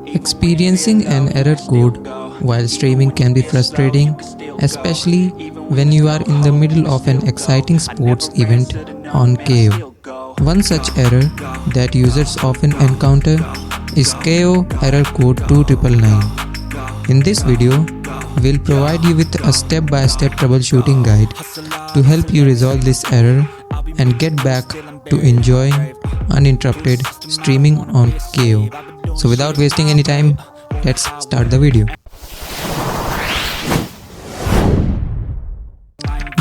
Experiencing an error code while streaming can be frustrating, especially when you are in the middle of an exciting sports event on Kayo. One such error that users often encounter is Kayo error code 2999. In this video, we'll provide you with a step-by-step troubleshooting guide to help you resolve this error and get back to enjoying uninterrupted streaming on Kayo. So without wasting any time, let's start the video.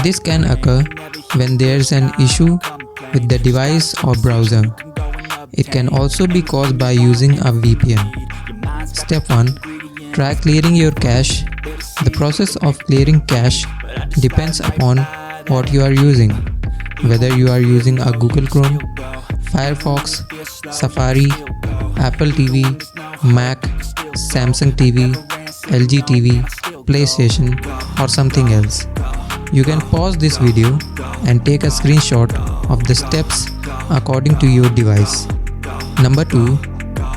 This can occur when there's an issue with the device or browser. It can also be caused by using a VPN. Step 1. Try clearing your cache. The process of clearing cache depends upon what you are using, whether you are using a Google Chrome, Firefox, Safari, Apple TV, Mac, Samsung TV, LG TV, PlayStation, or something else. You can pause this video and take a screenshot of the steps according to your device. Number 2.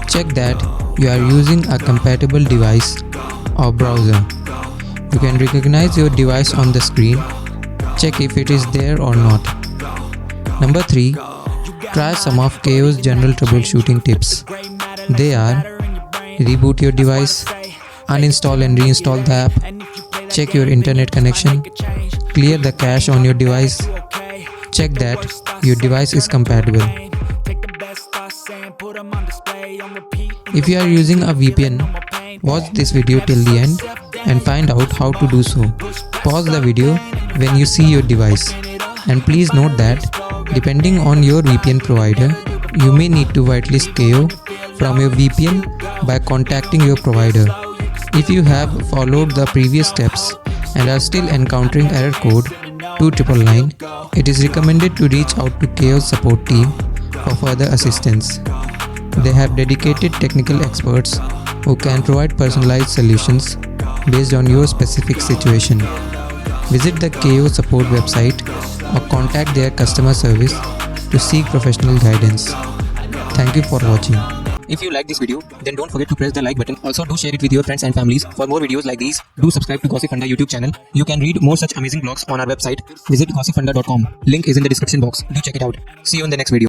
Check that you are using a compatible device or browser. You can recognize your device on the screen. Check if it is there or not. Number 3. Try some of Kayo's general troubleshooting tips. They are: reboot your device, uninstall and reinstall the app, check your internet connection, clear the cache on your device, check that your device is compatible. If you are using a VPN, watch this video till the end and find out how to do so. Pause the video when you see your device. And please note that, depending on your VPN provider, you may need to whitelist Kayo from your VPN by contacting your provider. If you have followed the previous steps and are still encountering error code 2999, it is recommended to reach out to Kayo's support team for further assistance. They have dedicated technical experts who can provide personalized solutions based on your specific situation. Visit the Kayo support website or contact their customer service to seek professional guidance. Thank you for watching. If you like this video, then don't forget to press the like button. Also, do share it with your friends and families. For more videos like these, do subscribe to Gossipfunda YouTube channel. You can read more such amazing blogs on our website. Visit gossipfunda.com. Link is in the description box. Do check it out. See you in the next video.